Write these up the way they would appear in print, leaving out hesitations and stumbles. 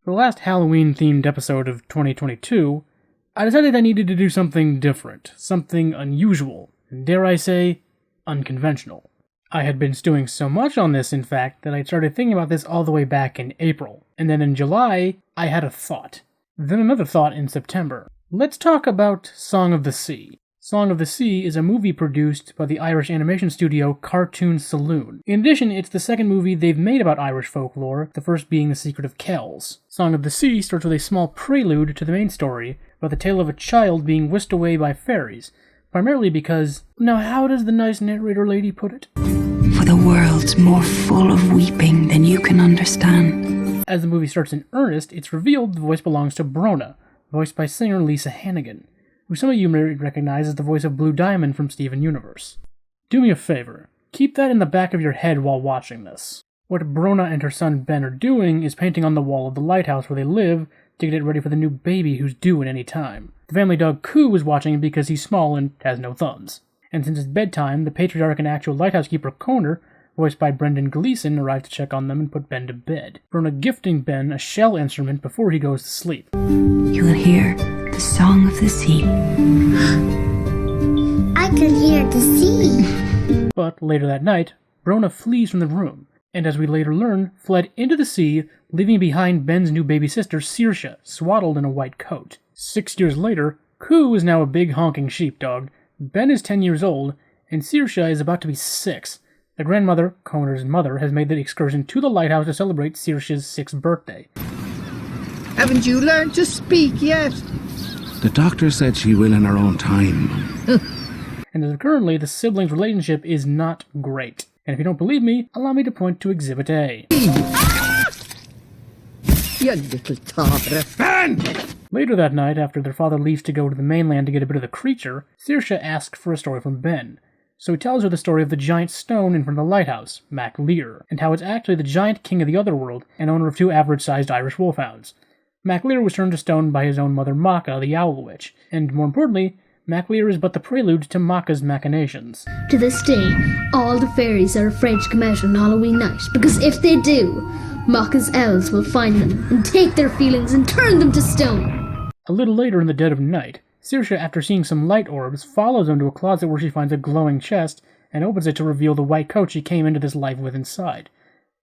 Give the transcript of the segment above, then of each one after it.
For the last Halloween-themed episode of 2022, I decided I needed to do something different, something unusual, and dare I say, unconventional. I had been stewing so much on this, in fact, that I started thinking about this all the way back in April. And then in July, I had a thought. Then another thought in September. Let's talk about Song of the Sea. Song of the Sea is a movie produced by the Irish animation studio Cartoon Saloon. In addition, it's the second movie they've made about Irish folklore, the first being The Secret of Kells. Song of the Sea starts with a small prelude to the main story about the tale of a child being whisked away by fairies, primarily because, now how does the nice narrator lady put it? For the world's more full of weeping than you can understand. As the movie starts in earnest, it's revealed the voice belongs to Brona, voiced by singer Lisa Hannigan, who some of you may recognize as the voice of Blue Diamond from Steven Universe. Do me a favor, keep that in the back of your head while watching this. What Brona and her son Ben are doing is painting on the wall of the lighthouse where they live to get it ready for the new baby who's due at any time. The family dog Coo is watching because he's small and has no thumbs. And since it's bedtime, the patriarch and actual lighthouse keeper Conor, voiced by Brendan Gleeson, arrives to check on them and put Ben to bed. Brona gifting Ben a shell instrument before he goes to sleep. You'll hear the song of the sea. I could hear the sea. But later that night, Brona flees from the room, and as we later learn, fled into the sea, leaving behind Ben's new baby sister Saoirse, swaddled in a white coat. 6 years later, Coo is now a big honking sheepdog, Ben is 10 years old, and Saoirse is about to be 6. The grandmother, Conor's mother, has made the excursion to the lighthouse to celebrate Saoirse's 6th birthday. Haven't you learned to speak yet? The doctor said she will in her own time. And as of currently, the siblings' relationship is not great. And if you don't believe me, allow me to point to Exhibit A. You little topper. Ben! Later that night, after their father leaves to go to the mainland to get a bit of the creature, Saoirse asks for a story from Ben. So he tells her the story of the giant stone in front of the lighthouse, Mac Lear, and how it's actually the giant king of the otherworld and owner of 2 average-sized Irish wolfhounds. Mac Lear was turned to stone by his own mother Macha, the Owl Witch, and more importantly, Mac Lear is but the prelude to Macha's machinations. To this day, all the fairies are afraid to come out on Halloween night, because if they do, Macha's elves will find them and take their feelings and turn them to stone. A little later in the dead of night, Saoirse, after seeing some light orbs, follows them to a closet where she finds a glowing chest and opens it to reveal the white coat she came into this life with inside.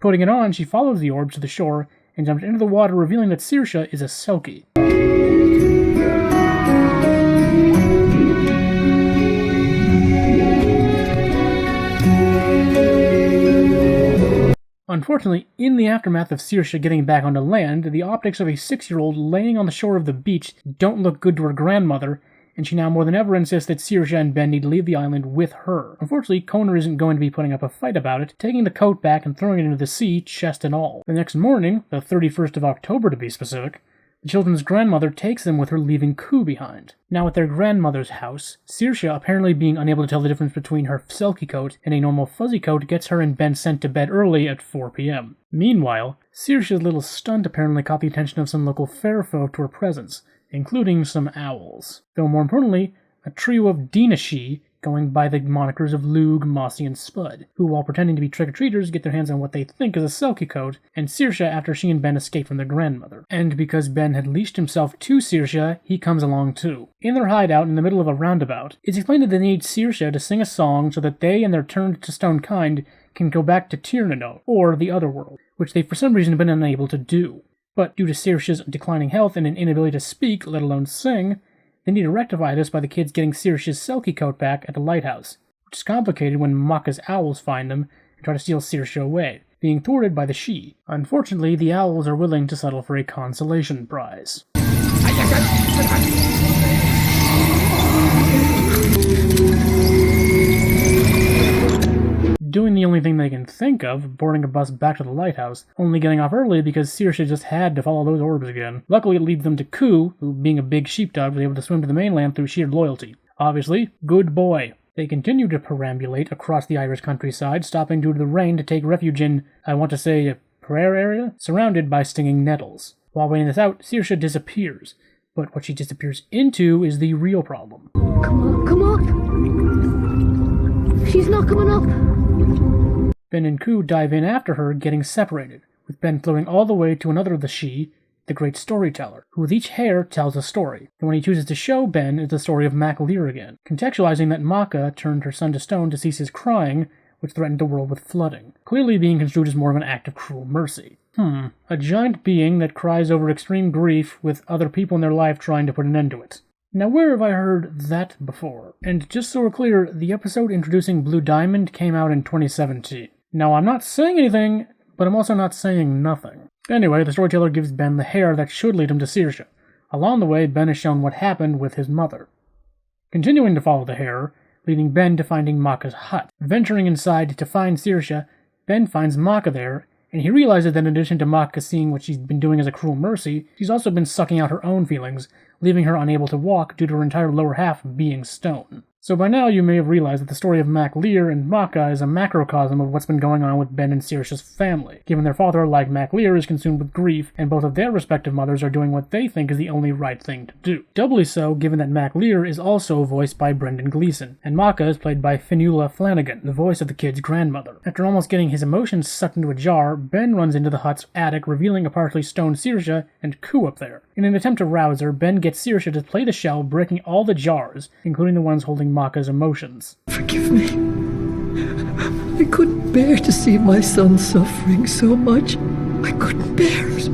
Putting it on, she follows the orbs to the shore and jumps into the water, revealing that Saoirse is a Selkie. Unfortunately, in the aftermath of Saoirse getting back onto land, the optics of a 6-year-old laying on the shore of the beach don't look good to her grandmother, and she now more than ever insists that Saoirse and Ben need to leave the island with her. Unfortunately, Conor isn't going to be putting up a fight about it, taking the coat back and throwing it into the sea, chest and all. The next morning, the 31st of October to be specific, the children's grandmother takes them with her, leaving Coo behind. Now at their grandmother's house, Saoirse, apparently being unable to tell the difference between her Selkie coat and a normal fuzzy coat, gets her and Ben sent to bed early at 4 p.m. Meanwhile, Saoirse's little stunt apparently caught the attention of some local fair folk to her presence, including some owls. Though more importantly, a trio of Dinashi, going by the monikers of Lug, Mossy, and Spud, who, while pretending to be trick-or-treaters, get their hands on what they think is a Selkie coat, and Saoirse after she and Ben escape from their grandmother. And because Ben had leashed himself to Saoirse, he comes along too. In their hideout in the middle of a roundabout, it's explained that they need Saoirse to sing a song so that they and their turned-to-stone kind can go back to Tirnano, or the Otherworld, which they for some reason have been unable to do. But due to Saoirse's declining health and an inability to speak, let alone sing, they need to rectify this by the kids getting Saoirse's Selkie coat back at the lighthouse, which is complicated when Macha's owls find them and try to steal Saoirse away, being thwarted by the Sidh. Unfortunately, the owls are willing to settle for a consolation prize. Doing the only thing they can think of, boarding a bus back to the lighthouse, only getting off early because Saoirse just had to follow those orbs again. Luckily, it leads them to Coo, who, being a big sheepdog, was able to swim to the mainland through sheer loyalty. Obviously, good boy. They continue to perambulate across the Irish countryside, stopping due to the rain to take refuge in, I want to say, a prayer area, surrounded by stinging nettles. While waiting this out, Saoirse disappears, but what she disappears into is the real problem. Come up! She's not coming up! Ben and Coo dive in after her, getting separated, with Ben floating all the way to another of the Sidh, the great storyteller, who with each hair tells a story. And when he chooses to show Ben is the story of Mac Lear again, contextualizing that Maka turned her son to stone to cease his crying, which threatened the world with flooding, clearly being construed as more of an act of cruel mercy. A giant being that cries over extreme grief with other people in their life trying to put an end to it. Now, where have I heard that before? And just so we're clear, the episode introducing Blue Diamond came out in 2017. Now, I'm not saying anything, but I'm also not saying nothing. Anyway, the storyteller gives Ben the hair that should lead him to Saoirse. Along the way, Ben is shown what happened with his mother. Continuing to follow the hair, leading Ben to finding Maka's hut. Venturing inside to find Saoirse, Ben finds Maka there, and he realizes that in addition to Maka seeing what she's been doing as a cruel mercy, she's also been sucking out her own feelings, leaving her unable to walk due to her entire lower half being stone. So by now you may have realized that the story of Mac Lear and Maka is a macrocosm of what's been going on with Ben and Saoirse's family, given their father, like Mac Lear, is consumed with grief, and both of their respective mothers are doing what they think is the only right thing to do. Doubly so, given that Mac Lear is also voiced by Brendan Gleeson, and Maka is played by Fionnuala Flanagan, the voice of the kid's grandmother. After almost getting his emotions sucked into a jar, Ben runs into the hut's attic, revealing a partially stoned Saoirse and Coo up there. In an attempt to rouse her, Ben gets Saoirse to play the shell, breaking all the jars, including the ones holding Maka's emotions. Forgive me. I couldn't bear to see my son suffering so much. I couldn't bear it.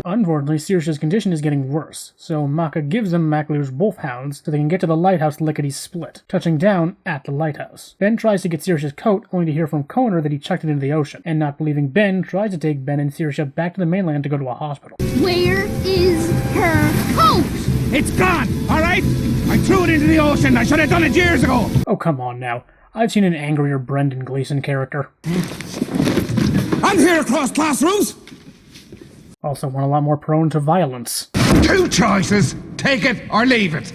Unfortunately, Saoirse's condition is getting worse, so Maka gives them Mac Lear's wolfhounds so they can get to the lighthouse lickety-split, touching down at the lighthouse. Ben tries to get Saoirse's coat, only to hear from Connor that he chucked it into the ocean, and not believing Ben, tries to take Ben and Saoirse back to the mainland to go to a hospital. Where is her coat? It's gone, all right? I threw it into the ocean. I should have done it years ago. Oh, come on now. I've seen an angrier Brendan Gleeson character. I'm here across classrooms. Also one a lot more prone to violence. Two choices. Take it or leave it.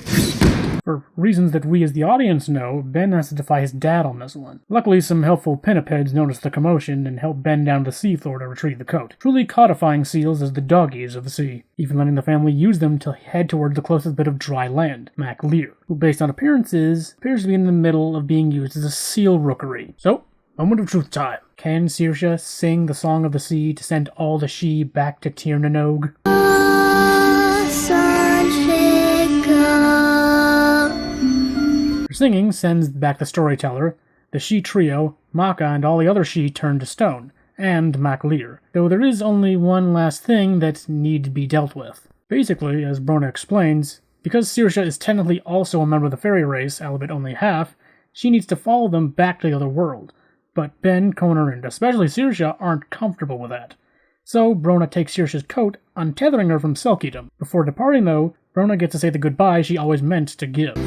For reasons that we as the audience know, Ben has to defy his dad on this one. Luckily, some helpful pinnipeds notice the commotion and help Ben down to the seafloor to retrieve the coat, truly codifying seals as the doggies of the sea, even letting the family use them to head towards the closest bit of dry land, Mac Lear, who based on appearances, appears to be in the middle of being used as a seal rookery. So, moment of truth time. Can Saoirse sing the Song of the Sea to send all the she back to Tir na Nog? Her singing sends back the storyteller, the she trio, Maka and all the other she turned to stone, and Mac Lear, though there is only one last thing that need to be dealt with. Basically, as Brona explains, because Saoirse is technically also a member of the fairy race, albeit only half, she needs to follow them back to the other world. But Ben, Connor, and especially Saoirse aren't comfortable with that. So Brona takes Saoirse's coat, untethering her from Selkiedom. Before departing though, Brona gets to say the goodbye she always meant to give.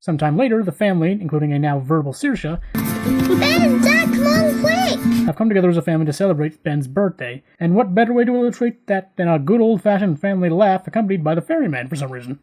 Sometime later, the family, including a now verbal Saoirse, Ben, Dad, come on quick! have come together as a family to celebrate Ben's birthday, and what better way to illustrate that than a good old-fashioned family laugh accompanied by the ferryman for some reason.